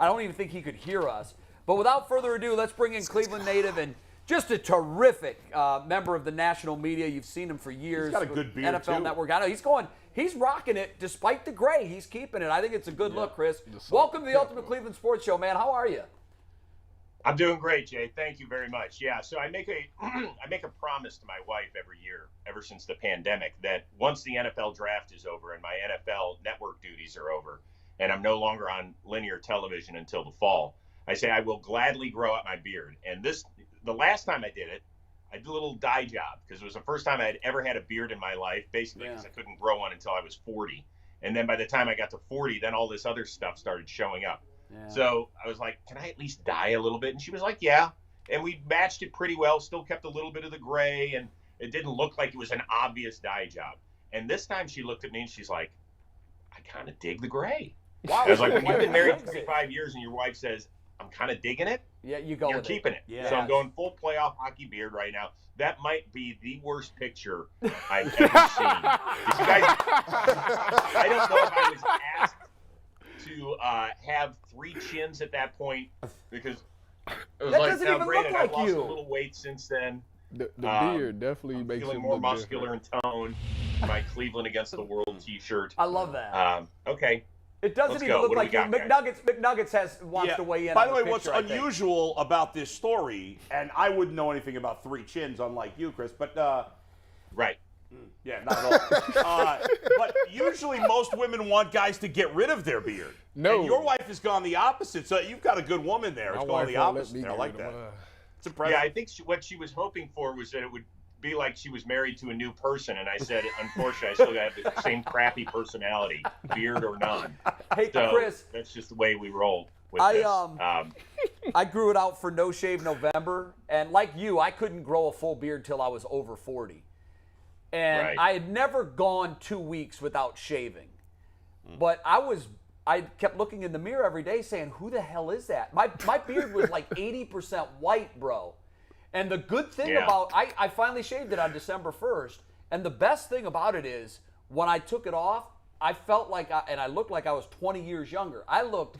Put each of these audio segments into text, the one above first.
I don't even think he could hear us. But without further ado, let's bring in Cleveland native and just a terrific member of the national media. You've seen him for years. He's got a good beard, NFL too. Network. I know he's rocking it despite the gray. He's keeping it. I think it's a good look, Chris. Welcome to the Ultimate Cleveland Sports Show, man. How are you? I'm doing great, Jay. Thank you very much. Yeah, so I make a promise to my wife every year, ever since the pandemic, that once the NFL draft is over and my NFL network duties are over, and I'm no longer on linear television until the fall, I say I will gladly grow out my beard. And the last time I did it, I did a little dye job because it was the first time I had ever had a beard in my life, basically because I couldn't grow one until I was 40. And then by the time I got to 40, then all this other stuff started showing up. Yeah. So I was like, can I at least dye a little bit? And she was like, yeah. And we matched it pretty well, still kept a little bit of the gray, and it didn't look like it was an obvious dye job. And this time she looked at me and she's like, I kind of dig the gray. Wow. I was like, when you've been married 35 years and your wife says, I'm kind of digging it, you're keeping it. Yeah. So I'm going full playoff hockey beard right now. That might be the worst picture I've ever seen. You guys, I don't know if I was asked to have 3 chins at that point, because it was like, now granted, I've lost a little weight since then. The beard definitely makes feeling more muscular in tone. My Cleveland against the world T-shirt. I love that. Okay. It doesn't even look like you. McNuggets wants to weigh in. By the way, picture, what's unusual about this story, and I wouldn't know anything about 3 chins, unlike you, Chris, but right. Yeah, not at all. But usually most women want guys to get rid of their beard. No. And your wife has gone the opposite, so you've got a good woman there. It's going the opposite. I like that. It's impressive. Yeah, I think what she was hoping for was that it would be like she was married to a new person, and I said, unfortunately, I still got the same crappy personality, beard or none. Hey, so Chris. That's just the way we roll with this. I grew it out for No Shave November, and like you, I couldn't grow a full beard till I was over 40. And I had never gone 2 weeks without shaving. But I kept looking in the mirror every day saying, who the hell is that? My beard was like 80% white, bro. And the good thing about, I finally shaved it on December 1st. And the best thing about it is, when I took it off, I felt like, and I looked like I was 20 years younger. I looked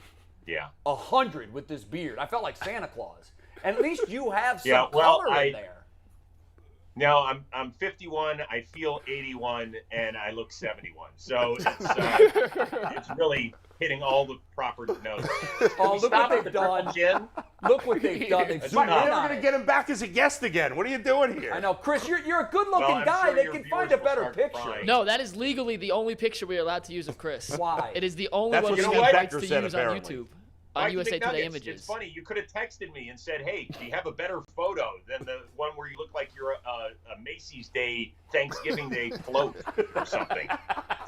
100 with this beard. I felt like Santa Claus. And at least you have some color in there. No, I'm 51. I feel 81, and I look 71. So it's really hitting all the proper notes. Oh, look what they've done! Look what they've done. They've zoomed in. We're going to get him back as a guest again. What are you doing here? I know, Chris. You're a good-looking guy. Sure they can find a better picture. No, that is legally the only picture we are allowed to use of Chris. Why? It is the only one we have rights to use on YouTube. On USA Today Images. It's funny. You could have texted me and said, hey, do you have a better photo than the one where you look like you're a Macy's Day, Thanksgiving Day float or something?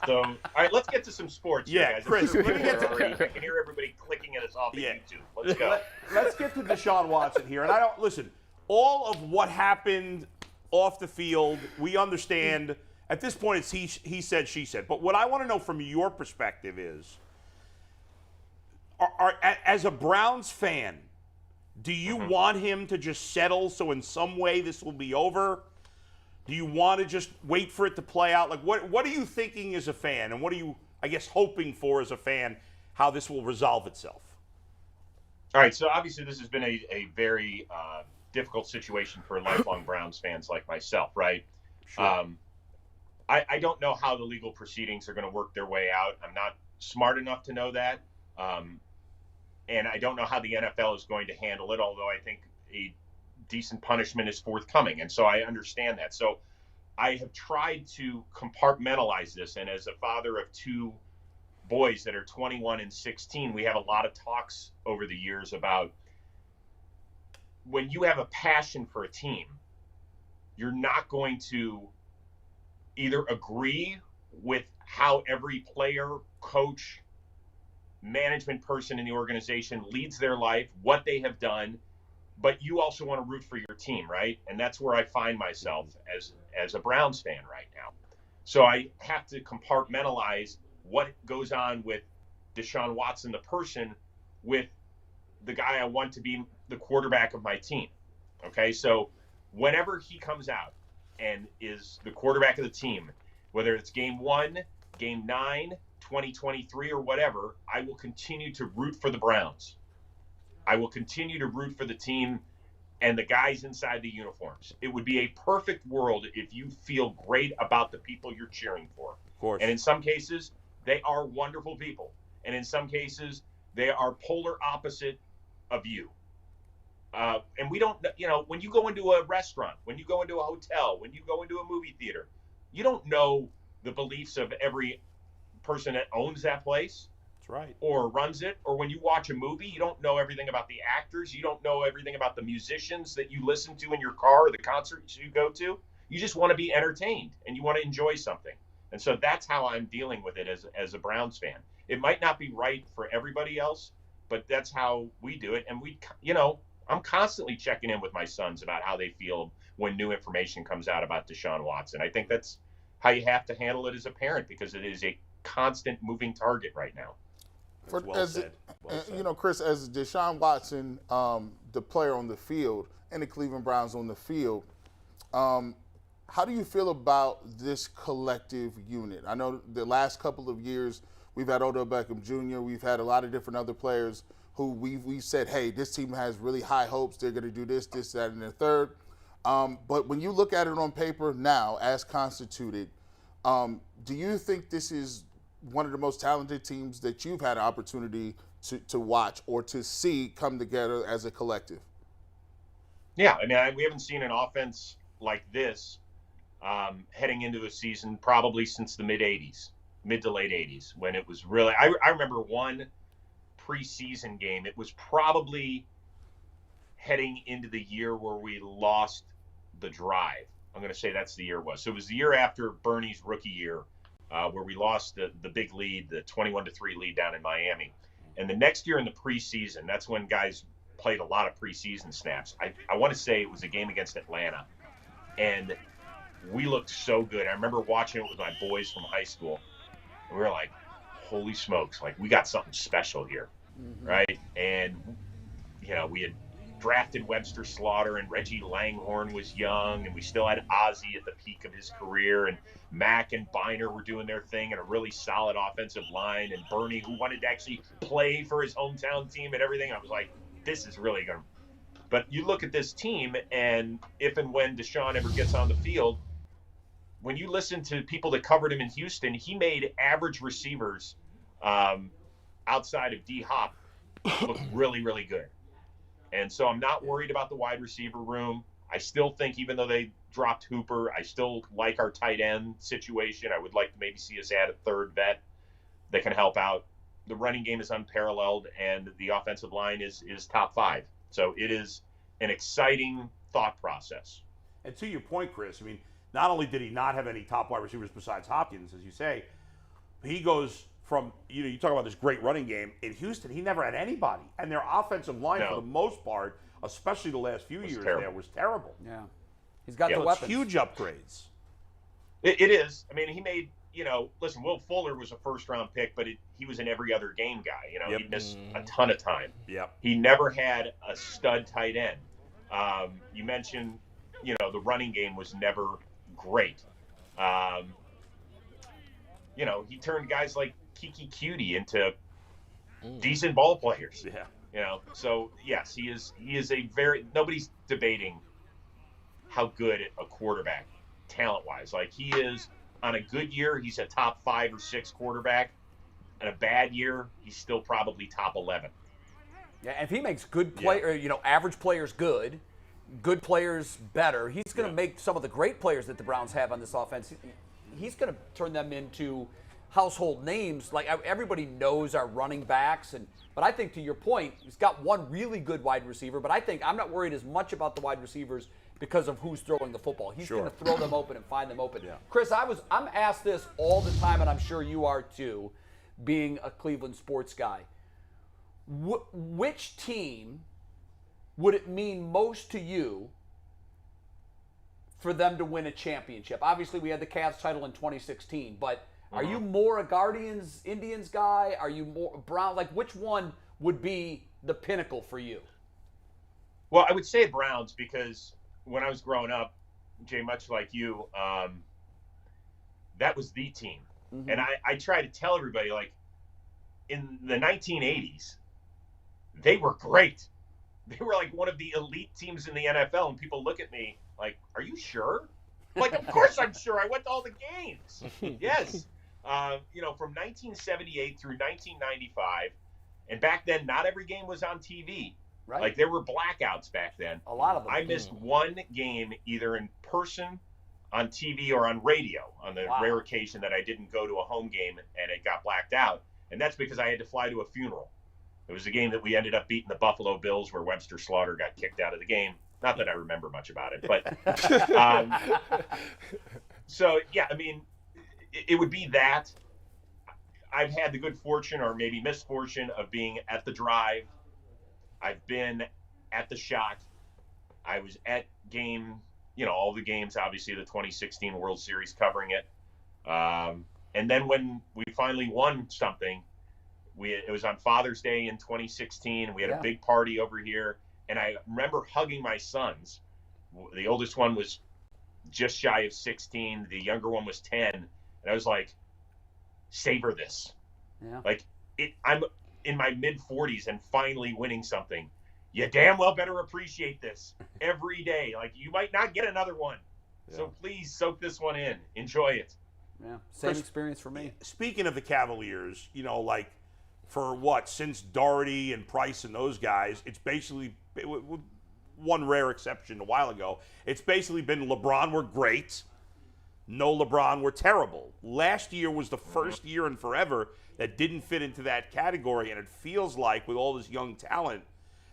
So, all right, let's get to some sports. Yeah, guys. Chris. I can hear everybody clicking at us off of YouTube. Let's go. Let's get to Deshaun Watson here. And I don't, listen, all of what happened off the field, we understand. At this point, it's he said, she said. But what I want to know from your perspective is, as a Browns fan, do you want him to just settle so in some way this will be over? Do you want to just wait for it to play out? Like, what are you thinking as a fan, and what are you, I guess, hoping for as a fan, how this will resolve itself? All right, so obviously this has been a very difficult situation for lifelong Browns fans like myself, right? Sure. I don't know how the legal proceedings are going to work their way out. I'm not smart enough to know that. And I don't know how the NFL is going to handle it, although I think a decent punishment is forthcoming. And so I understand that. So I have tried to compartmentalize this. And as a father of 2 boys that are 21 and 16, we have a lot of talks over the years about when you have a passion for a team, you're not going to either agree with how every player, coach, management person in the organization leads their life, what they have done, but you also want to root for your team, right? And that's where I find myself as a Browns fan right now. So I have to compartmentalize what goes on with Deshaun Watson, the person, with the guy I want to be the quarterback of my team. Okay, so whenever he comes out and is the quarterback of the team, whether it's game 1, game 9, 2023 or whatever, I will continue to root for the Browns. I will continue to root for the team and the guys inside the uniforms. It would be a perfect world if you feel great about the people you're cheering for. Of course. And in some cases, they are wonderful people. And in some cases, they are polar opposite of you. And we don't, when you go into a restaurant, when you go into a hotel, when you go into a movie theater, you don't know the beliefs of every person that owns that place. That's right. Or runs it. Or when you watch a movie, you don't know everything about the actors. You don't know everything about the musicians that you listen to in your car or the concerts you go to. You just want to be entertained and you want to enjoy something. And so that's how I'm dealing with it as a Browns fan. It might not be right for everybody else, but that's how we do it. And I'm constantly checking in with my sons about how they feel when new information comes out about Deshaun Watson. I think that's how you have to handle it as a parent, because it is a constant moving target right now. Well said. Chris, as Deshaun Watson, the player on the field, and the Cleveland Browns on the field, how do you feel about this collective unit? I know the last couple of years we've had Odell Beckham Jr., we've had a lot of different other players who we said, hey, this team has really high hopes. They're going to do this, that, and the third. But when you look at it on paper now, as constituted, do you think this is one of the most talented teams that you've had an opportunity to watch or to see come together as a collective? Yeah, we haven't seen an offense like this heading into a season probably since the mid to late 80s, when it was really – I remember one preseason game. It was probably heading into the year where we lost the drive. I'm going to say that's the year it was. So it was the year after Bernie's rookie year, where we lost the big lead, the 21-3 lead down in Miami. And the next year in the preseason, that's when guys played a lot of preseason snaps. I want to say it was a game against Atlanta. And we looked so good. I remember watching it with my boys from high school. And we were like, holy smokes, like we got something special here, right? And, we had drafted Webster Slaughter, and Reggie Langhorne was young, and we still had Ozzie at the peak of his career, and Mack and Biner were doing their thing, and a really solid offensive line, and Bernie, who wanted to actually play for his hometown team and everything. I was like, this is really going to – but you look at this team, and if and when Deshaun ever gets on the field, when you listen to people that covered him in Houston, he made average receivers outside of D-Hop look really, really good. And so I'm not worried about the wide receiver room. I still think, even though they dropped Hooper, I still like our tight end situation. I would like to maybe see us add a third vet that can help out. The running game is unparalleled, and the offensive line is top 5. So it is an exciting thought process. And to your point, Chris, not only did he not have any top wide receivers besides Hopkins, as you say, he goes from, you talk about this great running game. In Houston, he never had anybody. And their offensive line, for the most part, especially the last few years there, was terrible. Yeah. He's got the weapons. Huge upgrades. It is. He made, listen, Will Fuller was a first-round pick, but he was an every other game guy. He missed a ton of time. Yep. He never had a stud tight end. You mentioned, the running game was never great. He turned guys like Kiki Cutie into decent ball players. Yeah. So yes, he is a very, nobody's debating how good a quarterback talent-wise. Like, he is, on a good year, he's a top 5 or 6 quarterback. On a bad year, he's still probably top 11. Yeah, and if he makes good average players good players better, he's going to make some of the great players that the Browns have on this offense, he's going to turn them into household names. Like, everybody knows our running backs, but I think, to your point, he's got one really good wide receiver, but I'm not worried as much about the wide receivers because of who's throwing the football. He's going to throw them open and find them open. Yeah. Chris, I'm asked this all the time, and I'm sure you are too, being a Cleveland sports guy. Which team would it mean most to you for them to win a championship? Obviously, we had the Cavs title in 2016, but are you more a Guardians, Indians guy? Are you more Brown? Like, which one would be the pinnacle for you? Well, I would say Browns, because when I was growing up, Jay, much like you, that was the team. Mm-hmm. And I try to tell everybody, like, in the 1980s, they were great. they were like one of the elite teams in the NFL, and people look at me like, "Are you sure?" I'm like, of course I'm sure. I went to all the games. Yes. From 1978 through 1995, and back then, not every game was on TV. Right. Like, there were blackouts back then. A lot of them. I missed one game either in person, on TV, or on radio on the rare occasion that I didn't go to a home game and it got blacked out. And that's because I had to fly to a funeral. It was a game that we ended up beating the Buffalo Bills where Webster Slaughter got kicked out of the game. Not that I remember much about it, but so, yeah, I mean, it would be that. I've had the good fortune or maybe misfortune of being at the Drive. I've been at the Shot. I was at all the games, obviously the 2016 World Series covering it. And then when we finally won something, it was on Father's Day in 2016. We had a big party over here. And I remember hugging my sons. The oldest one was just shy of 16. The younger one was 10. And I was like, savor this. Yeah. Like, I'm in my mid-40s and finally winning something. You damn well better appreciate this every day. Like, you might not get another one. Yeah. So please soak this one in. Enjoy it. Yeah, same experience for me. Speaking of the Cavaliers, since Doherty and Price and those guys, it's basically, with one rare exception a while ago, it's basically been LeBron were great, no LeBron were terrible. Last year was the first year in forever that didn't fit into that category, and it feels like with all this young talent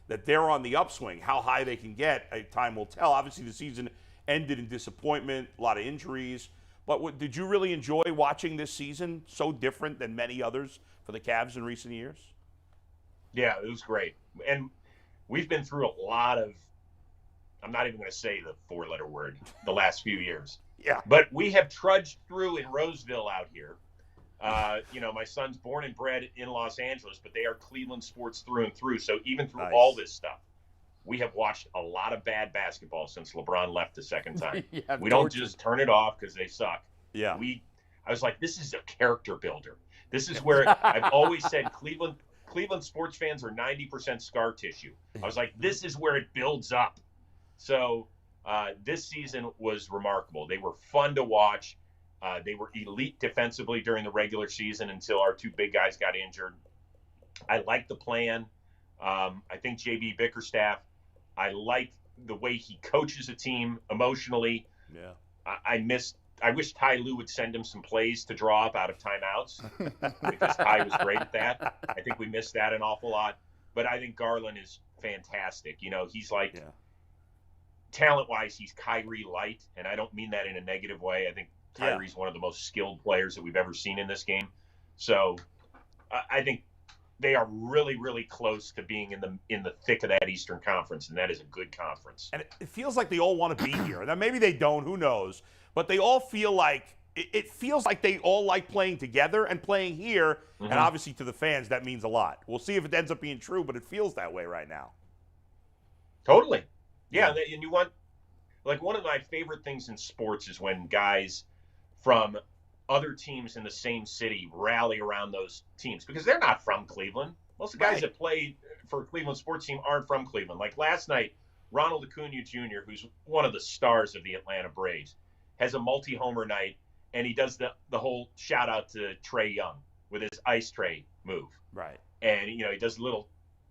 that they're on the upswing. How high they can get, time will tell. Obviously, the season ended in disappointment, a lot of injuries. But did you really enjoy watching this season? So different than many others for the Cavs in recent years? Yeah, it was great. And we've been through a lot of, I'm not even going to say the four-letter word, the last few years. Yeah. But we have trudged through in Roseville out here. My son's born and bred in Los Angeles, but they are Cleveland sports through and through. So even through all this stuff, we have watched a lot of bad basketball since LeBron left the second time. We don't just turn it off because they suck. Yeah. I was like, this is a character builder. This is where I've always said Cleveland sports fans are 90% scar tissue. I was like, this is where it builds up. So this season was remarkable. They were fun to watch. They were elite defensively during the regular season until our two big guys got injured. I like the plan. I think JB Bickerstaff, I like the way he coaches a team emotionally. Yeah. I wish Ty Lue would send him some plays to draw up out of timeouts because Ty was great at that. I think we missed that an awful lot. But I think Garland is fantastic. He's like, talent-wise, he's Kyrie light, and I don't mean that in a negative way. I think Kyrie's one of the most skilled players that we've ever seen in this game. So I think they are really, really close to being in the thick of that Eastern Conference, and that is a good conference. And it feels like they all want to be here. Now, maybe they don't, who knows? But they all feel like it feels like they all like playing together and playing here. Mm-hmm. And obviously to the fans, that means a lot. We'll see if it ends up being true, but it feels that way right now. Totally. Yeah. And you want, like, one of my favorite things in sports is when guys from other teams in the same city rally around those teams because they're not from Cleveland. Most of the guys that play for a Cleveland sports team aren't from Cleveland. Like last night, Ronald Acuna Jr., who's one of the stars of the Atlanta Braves, has a multi-homer night, and he does the whole shout-out to Trae Young with his ice tray move. Right. And, he does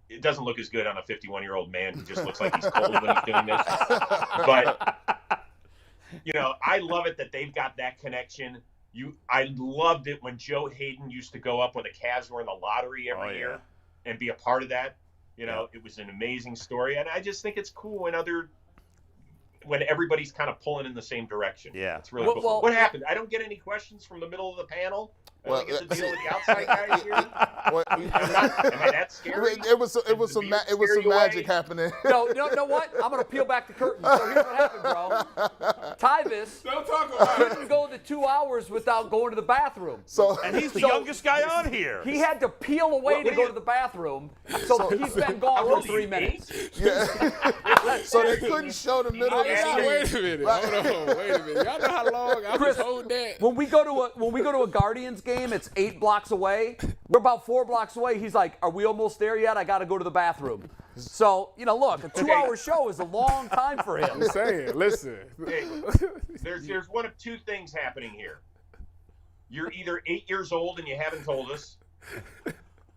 it doesn't look as good on a 51-year-old man who just looks like he's cold when he's doing this. But, I love it that they've got that connection. I loved it when Joe Hayden used to go up when the Cavs were in the lottery every year and be a part of that. It was an amazing story. And I just think it's cool when everybody's kind of pulling in the same direction. Yeah. It's really cool. What happened? I don't get any questions from the middle of the panel. I get to deal with the outside guys here. Am I that scary? It was some magic happening. No, what? I'm going to peel back the curtain. So here's what happened, bro. Tyvis couldn't go the 2 hours without going to the bathroom. And he's the youngest guy on here. He had to peel away to go to the bathroom. So he's been gone for 3 minutes. Yeah. So they couldn't show the middle of the screen. Wait a minute. Hold on. Wait a minute. Y'all know how long I was holding that? When we go to a Guardians game, game. It's 8 blocks away. We're about 4 blocks away. He's like, are we almost there yet? I got to go to the bathroom. So, look, a 2-hour show is a long time for him. I'm saying, listen. Hey, there's one of 2 things happening here. You're either 8 years old and you haven't told us,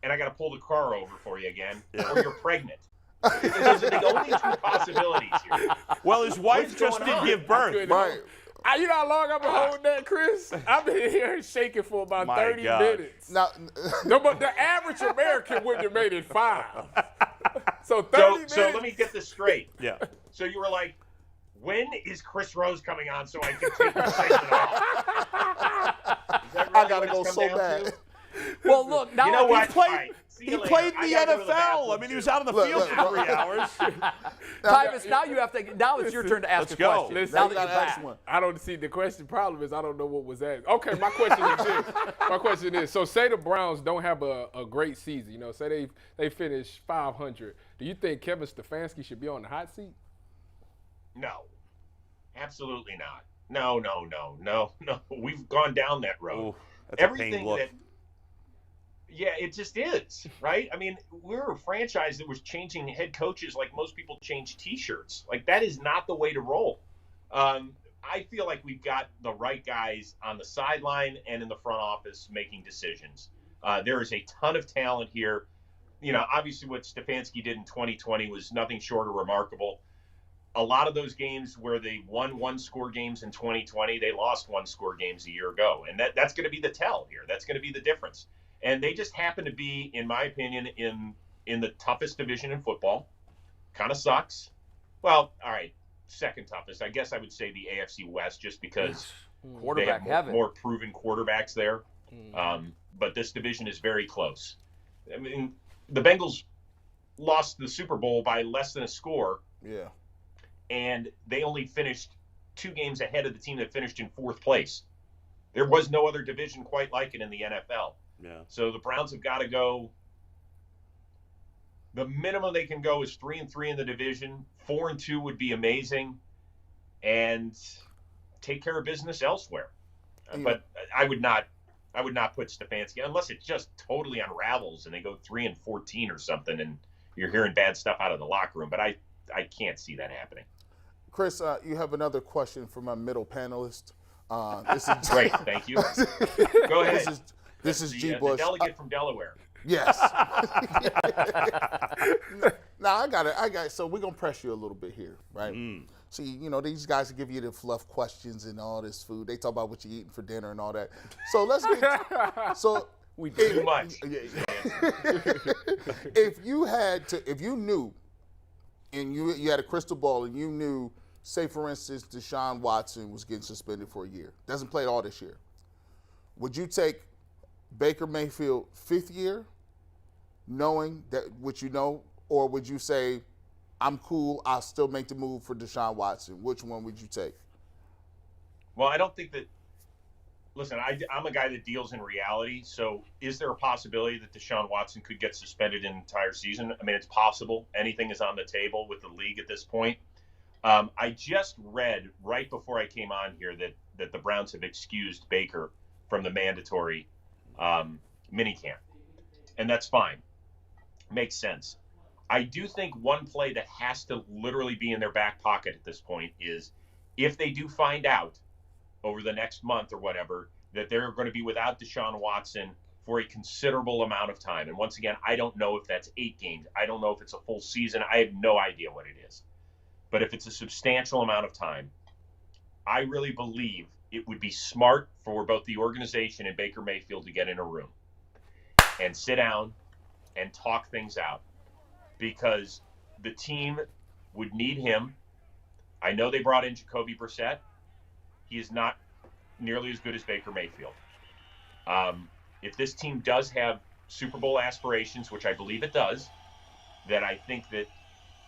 and I got to pull the car over for you again, or you're pregnant. Those are the only 2 possibilities here. Well, his wife just did give birth. Right. You know how long I've been holding that, Chris? I've been here shaking for about 30 minutes. Now, No, but the average American wouldn't have made it 5. So 30 minutes. So let me get this straight. Yeah. So you were like, when is Chris Rose coming on so I can take the segment off? Is that really I gotta what go it's come so down bad. to? Well, look, now You know what? He played in the NFL. I mean, he was out on the field for 3 hours. Tyvus, now it's your turn to ask Let's a go. question. Listen, Now You that you're gotta ask back. one. I don't see the question. Problem is I don't know what was asked. Okay, my question is this. My question is: so say the Browns don't have a great season. Say they finish 500. Do you think Kevin Stefanski should be on the hot seat? No, absolutely not. No. We've gone down that road. Ooh, that's a pain Everything look. that. Yeah, it just is, right? I mean, we're a franchise that was changing head coaches like most people change T-shirts. Like, that is not the way to roll. I feel like we've got the right guys on the sideline and in the front office making decisions. There is a ton of talent here. Obviously what Stefanski did in 2020 was nothing short of remarkable. A lot of those games where they won 1-score games in 2020, they lost 1-score games a year ago. And that's going to be the tell here. That's going to be the difference. And they just happen to be, in my opinion, in the toughest division in football. Kind of sucks. Well, all right, second toughest. I guess I would say the AFC West, just because Quarterback they have heaven. more proven quarterbacks there. But this division is very close. I mean, the Bengals lost the Super Bowl by less than a score. Yeah. And they only finished 2 games ahead of the team that finished in 4th place. There was no other division quite like it in the NFL. Yeah. So the Browns have got to go. The minimum they can go is 3-3 in the division. 4-2 would be amazing, and take care of business elsewhere. But I would not put Stefanski unless it just totally unravels and they go 3-14 or something, and you're hearing bad stuff out of the locker room. But I can't see that happening. Chris, you have another question for my middle panelist. This is Great, thank you. Go ahead. This is G. The Bush. delegate from Delaware. Yes. Now I got it. So we're gonna press you a little bit here, right? See, these guys give you the fluff questions and all this food. They talk about what you're eating for dinner and all that. So let's get. So We Too much. If you knew, and you had a crystal ball, and you knew, say for instance, Deshaun Watson was getting suspended for a year, doesn't play at all this year, would you take Baker Mayfield 5th year, knowing that what you know, or would you say, I'm cool, I'll still make the move for Deshaun Watson? Which one would you take? Well, I don't think that. Listen, I'm a guy that deals in reality. So, is there a possibility that Deshaun Watson could get suspended an entire season? I mean, it's possible. Anything is on the table with the league at this point. I just read right before I came on here that the Browns have excused Baker from the mandatory minicamp, and that's fine. Makes sense. I do think one play that has to literally be in their back pocket at this point is if they do find out over the next month or whatever that they're going to be without Deshaun Watson for a considerable amount of time. And once again, I don't know if that's 8 games. I don't know if it's a full season. I have no idea what it is. But if it's a substantial amount of time, I really believe it would be smart for both the organization and Baker Mayfield to get in a room and sit down and talk things out, because the team would need him. I know they brought in Jacoby Brissett. He is not nearly as good as Baker Mayfield. If this team does have Super Bowl aspirations, which I believe it does, then I think that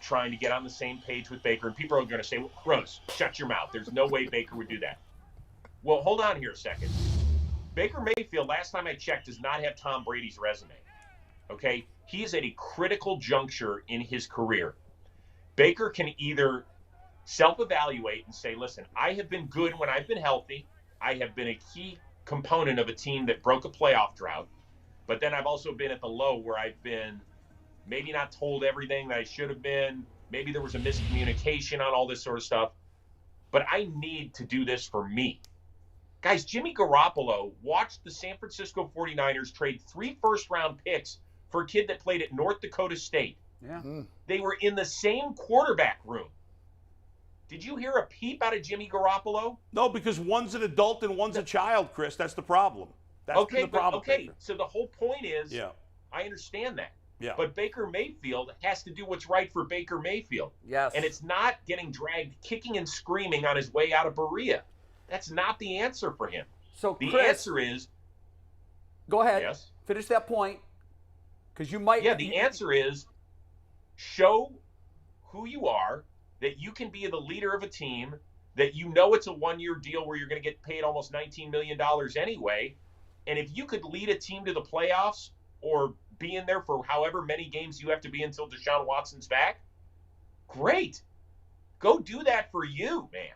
trying to get on the same page with Baker, and people are going to say, well, Rose, shut your mouth. There's no way Baker would do that. Well, hold on here a second. Baker Mayfield, last time I checked, does not have Tom Brady's resume. Okay? He is at a critical juncture in his career. Baker can either self-evaluate and say, listen, I have been good when I've been healthy. I have been a key component of a team that broke a playoff drought, but then I've also been at the low where I've been maybe not told everything that I should have been. Maybe there was a miscommunication on all this sort of stuff. But I need to do this for me. Guys, Jimmy Garoppolo watched the San Francisco 49ers trade 3 first-round picks for a kid that played at North Dakota State. Yeah. They were in the same quarterback room. Did you hear a peep out of Jimmy Garoppolo? No, because one's an adult and one's a child, Chris. That's the problem. That's Okay, the problem. okay. So the whole point is, Yeah. I understand that. Yeah. But Baker Mayfield has to do what's right for Baker Mayfield. Yes. And it's not getting dragged kicking and screaming on his way out of Berea. That's not the answer for him. So, The Chris, answer is, go ahead. yes. Finish that point. Because you might. Yeah, the answer is show who you are, that you can be the leader of a team, that you know it's a one-year deal where you're going to get paid almost $19 million anyway. And if you could lead a team to the playoffs or be in there for however many games you have to be until Deshaun Watson's back, great. Go do that for you, man.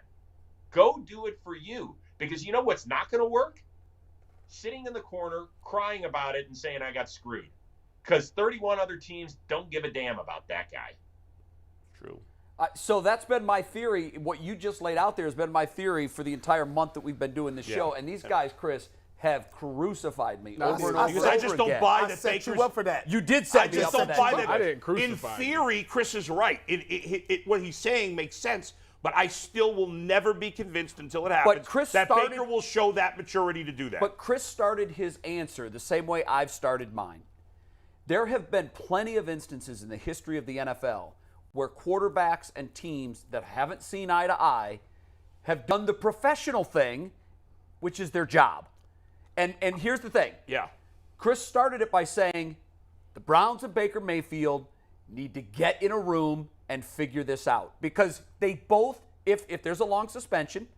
Go do it for you. Because you know what's not going to work? Sitting in the corner, crying about it, and saying, I got screwed. Because 31 other teams don't give a damn about that guy. True. So that's been my theory. What you just laid out there has been my theory for the entire month that we've been doing this show. And these guys, Chris, have crucified me over and over Because I just don't again. buy I that set Baker's. you up for that. You did set I me just up for don't that. buy that. I didn't In crucify you. theory, Chris is right. What he's saying makes sense, but I still will never be convinced until it happens Chris that started- Baker will show that maturity to do that. But Chris started his answer the same way I've started mine. There have been plenty of instances in the history of the NFL where quarterbacks and teams that haven't seen eye to eye have done the professional thing, which is their job. And here's the thing. yeah. Chris started it by saying the Browns and Baker Mayfield need to get in a room and figure this out. Because they both, if there's a long suspension,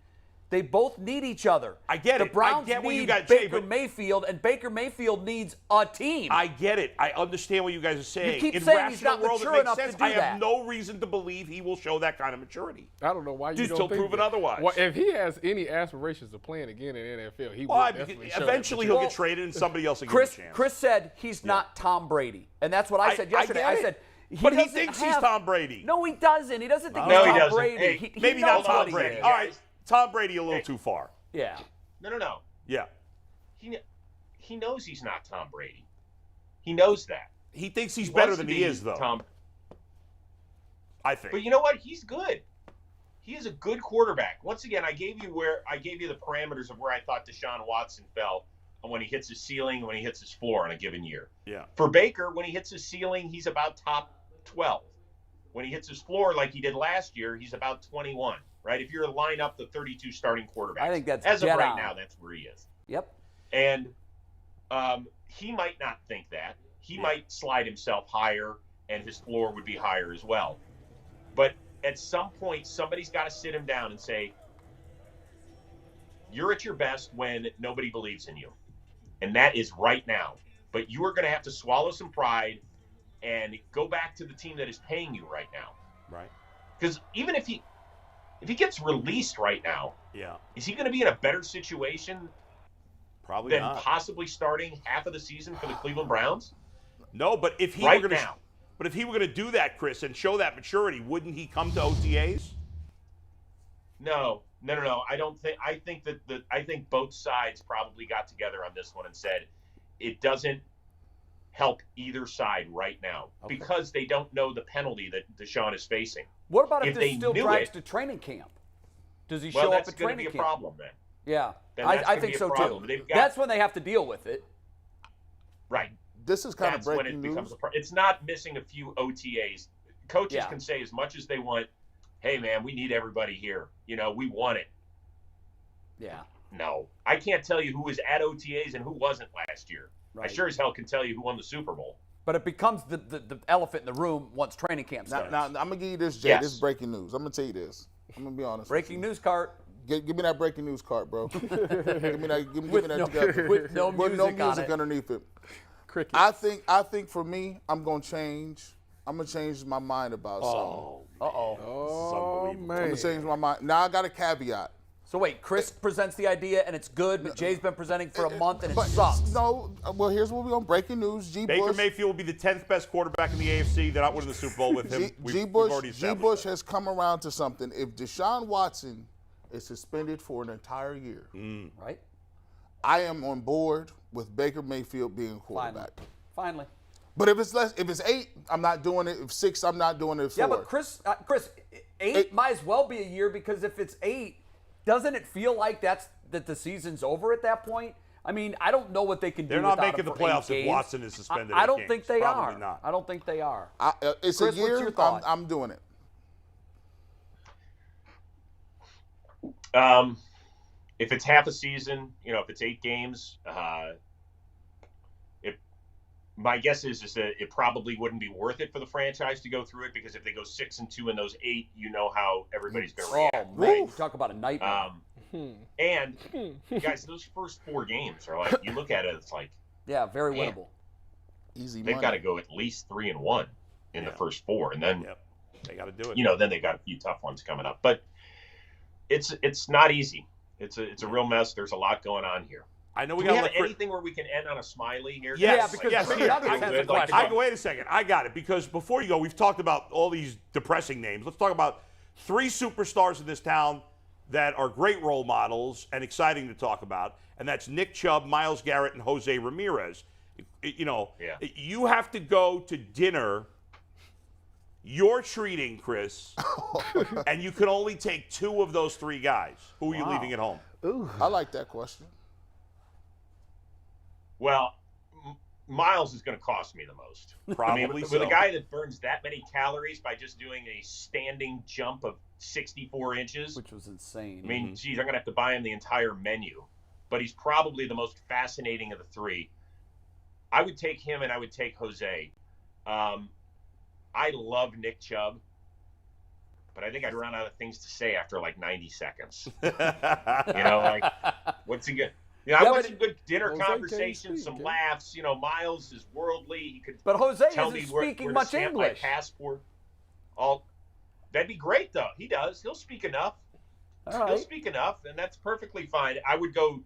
they both need each other. I get the it. I Browns get what you need guys say, Baker but- Mayfield, and Baker Mayfield needs a team. I get it. I understand what you guys are saying. keep In saying he's rational not world, it mature makes enough to sense. do I have that. no reason to believe he will show that kind of maturity. I don't know why you Dude's don't still think proven that. otherwise. Well, if he has any aspirations of playing again in the NFL, he will Why? definitely Because show eventually that he'll Well, get traded and somebody else will Chris, give him a chance. Chris said he's not Tom Brady. And that's what I said yesterday. get I it. said But he doesn't thinks have, he's Tom Brady. No, he doesn't. He doesn't think No, he's he Tom doesn't. Brady. Hey, He Maybe knows not what Tom he Brady. is. All right, Tom Brady a little too far. Yeah. No. Yeah. He knows he's not Tom Brady. He knows that. He thinks he's He better wants than to he be is, though. Tom. I think. But you know what? He's good. He is a good quarterback. Once again, I gave you the parameters of where I thought Deshaun Watson fell when he hits his ceiling and when he hits his floor in a given year. Yeah. For Baker, when he hits his ceiling, he's about top 12. When he hits his floor like he did last year, he's about 21, right? If you're to line up the 32 starting quarterbacks. I think that's as of dead right on. now, that's where he is. Yep. And he might not think that. He might slide himself higher, and his floor would be higher as well. But at some point, somebody's got to sit him down and say, you're at your best when nobody believes in you. And that is right now. But you are going to have to swallow some pride and go back to the team that is paying you right now. Right. Because even if he gets released right now, Yeah. is he going to be in a better situation Probably than not. possibly starting half of the season for the Cleveland Browns? No, but if he Right were going to, now. but if he were going to do that, Chris, and show that maturity, wouldn't he come to OTAs? No. I don't think. I think both sides probably got together on this one and said it doesn't help either side right now because they don't know the penalty that Deshaun is facing. What about if If this they still knew drags it- to training camp? Does he Well, show up that's at going to training be a camp? problem then. Yeah, Then that's I gonna think be a so problem. too. They've got- That's when they have to deal with it. Right. This is kind That's of when breaking it becomes news. a problem. It's not missing a few OTAs. Coaches Yeah. can say as much as they want, hey, man, we need everybody here. We want it. Yeah. No. I can't tell you who was at OTAs and who wasn't last year. Right. I sure as hell can tell you who won the Super Bowl. But it becomes the elephant in the room once training camp starts. Now, I'm gonna give you this, Jay. Yes. This is breaking news. I'm gonna tell you this. I'm gonna be honest. Breaking news cart. Give me that breaking news card, bro. give me that. Give me With that no- together. with no With no music on music it. underneath it. Crickets. I think for me, I'm gonna change my mind about something. Uh-oh. Oh, I'm man. gonna change my mind. Now I got a caveat. So wait, Chris presents the idea and it's good, but Jay's been presenting for a month and it sucks. No, well, here's what we're on. Breaking news. Baker Mayfield will be the 10th best quarterback in the AFC. They're not winning the Super Bowl with him. We've already established G. Bush has come around to something. If Deshaun Watson is suspended for an entire year, Right? I am on board with Baker Mayfield being quarterback. Finally. But if it's 8, I'm not doing it. If 6, I'm not doing it. If 4. Yeah, but Chris, 8 might as well be a year because if it's 8, doesn't it feel like that the season's over at that point? I mean, I don't know what they can do. They're not without making him the for 8 playoffs if games. Watson is suspended. I don't think they Probably are. not. I don't think they are. It's Chris, a year. what's your thought? I'm doing it. If it's half a season, if it's 8 games, my guess is that it probably wouldn't be worth it for the franchise to go through it because if they go 6-2 in those 8, you know how everybody's going to react. Oh, man, you talk about a nightmare. And guys, those first 4 games are like you look at it, it's like Yeah, very man, winnable. Easy they've money. got to go at least 3-1 in the first 4, and then They got to do it. then they got a few tough ones coming up. But it's not easy. It's a real mess. There's a lot going on here. I know Do we we got have anything where we can end on a smiley here? Yes, because yes, Big here. Nuggets has a I'd like to question. Wait a second. I got it. Because before you go, we've talked about all these depressing names. Let's talk about 3 superstars in this town that are great role models and exciting to talk about. And that's Nick Chubb, Myles Garrett, and Jose Ramirez. You have to go to dinner. You're treating, Chris, and you can only take 2 of those 3 guys. Who are you leaving at home? I like that question. Well, Miles is going to cost me the most. Probably with a guy that burns that many calories by just doing a standing jump of 64 inches. Which was insane. I mean, geez, I'm going to have to buy him the entire menu. But he's probably the most fascinating of the 3. I would take him and I would take Jose. I love Nick Chubb, but I think I'd run out of things to say after like 90 seconds. What's he good? I want some good dinner Jose conversation, can't some speak, laughs. Miles is worldly. He could But Jose tell isn't me where speaking to much stamp my English. passport. That'd be great, though. He does. He'll speak enough. All He'll right. speak enough, and that's perfectly fine. I would go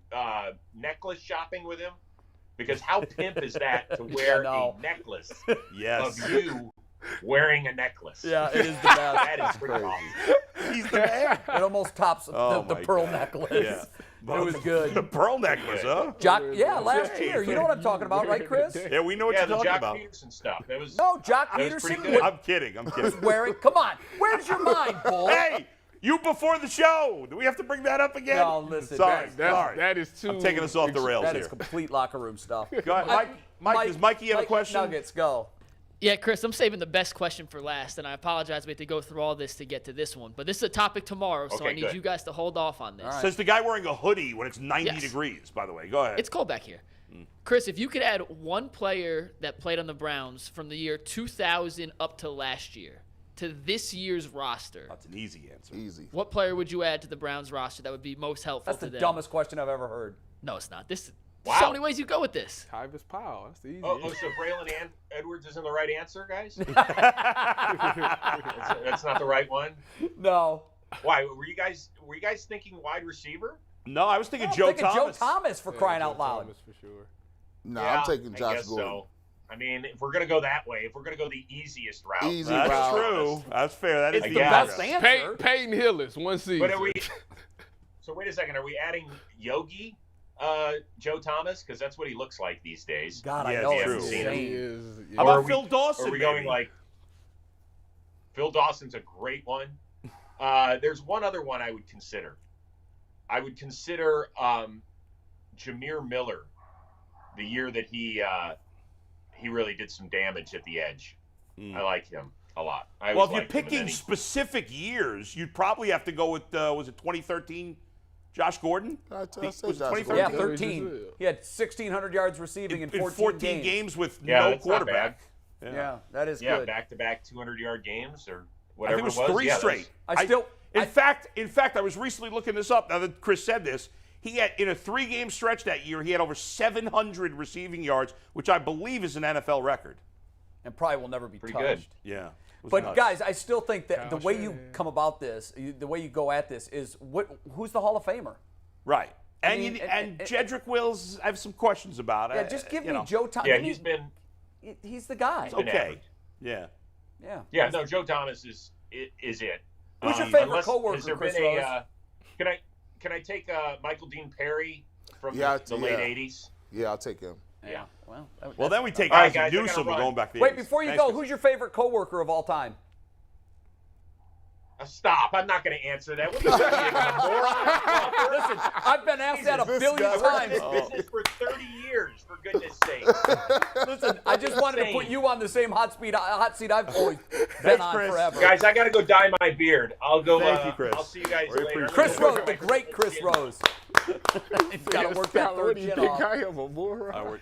necklace shopping with him because how pimp is that to wear a necklace Yes. of you wearing a necklace? Yeah, it is the best. That is pretty awesome. He's the man. It almost tops Oh, the my pearl God. necklace. Yeah. It was good. The pearl necklace, huh? Last year. You know what I'm talking about, right, Chris? Yeah, we know what you're the talking Jock about. Peterson stuff. That was No, Jock that was pretty Peterson good. I'm kidding. was wearing. Come on, where's your mind, bull? Hey, you before the show. Do we have to bring that up again? No, listen. Sorry. That is too. I'm taking us off the rails That here. is complete locker room stuff. Go ahead. Mike, does Mikey have a question? Nuggets, go. Yeah, Chris, I'm saving the best question for last, and I apologize we have to go through all this to get to this one. But this is a topic tomorrow, so Okay, I need good. you guys to hold off on this. Says the guy wearing a hoodie when it's 90 Yes. degrees, by the way. Go ahead. It's cold back here. Chris, if you could add one player that played on the Browns from the year 2000 up to last year to this year's roster, That's an easy answer. Easy. what player would you add to the Browns roster that would be most helpful That's to the them? dumbest question I've ever heard. No, it's not. There's Wow. so many ways you go with this. Tyvis Powell. That's the easy. So Braylon Edwards isn't the right answer, guys? That's not the right one. No. Why were you guys thinking wide receiver? No, I was thinking I'm Joe thinking Thomas. Joe Thomas for crying out loud. Thomas for sure. No, Yeah, I'm taking I Josh guess Gordon. so. I mean, if we're gonna go that way, if we're gonna go the easiest route, Easy That's route. true. That's fair. That is It's the the guess. best answer. answer. Peyton Hillis, one season. But are we? So wait a second. Are we adding Yogi, Joe Thomas? Because that's what he looks like these days. God, Yeah, I know it's it's true. He insane. is. How Or about are we- Phil Dawson? Are we going maybe? like Phil Dawson's a great one? There's one other one I would consider. I would consider Jameer Miller, the year that he really did some damage at the edge. I like him a lot. Well, if you're picking specific years, you'd probably have to go with, was it 2013 Josh Gordon? I say Was it Josh 2013? Gordon. Yeah, Yeah, 13. He had 1,600 yards receiving in 14 games with Yeah, no that's not quarterback. Yeah, that is Yeah, good. back-to-back 200-yard games or I whatever think it was 3 Yeah, straight. that's- In fact, I was recently looking this up. Now that Chris said this, he had in a 3-game stretch that year, he had over 700 receiving yards, which I believe is an NFL record. And probably will never be Pretty touched. good. Yeah. But nuts. guys, I still think that the Kyle way you Shanahan. come about this, the way you go at this, is who's the Hall of Famer? Right. And mean, and Jedrick Wills, I have some questions about. Yeah, just give you me know. Joe Thomas. Yeah, he's been. He's the guy. been Okay. average. Yeah. Yeah. Yeah, no, Joe Thomas is it. Who's your favorite Unless- coworker, has there Chris been Rose? Can I take Michael Dean Perry from Yeah, the late '80s? Yeah, I'll take him. Yeah. Well, Well, then we take All right, Ozzie guys, I gotta Newsome. We're run. going back to the wait, 80s. before you Thanks, go, guys. who's your favorite coworker of all time? Stop! I'm not going to answer that. What the fuck are you, a moron? Listen, I've been asked that a this billion guy. I've worked in times. this business for 30 years, for goodness sake. Listen, I just wanted to put you on the same hot seat I've always been on Chris. forever. Guys, I got to go dye my beard. I'll go. Thank you, Chris. I'll see you guys We later. appreciate Chris it. Rose, the great Chris Rose. He's got to work that What third do you chin think off. I am, a moron? All right, we're-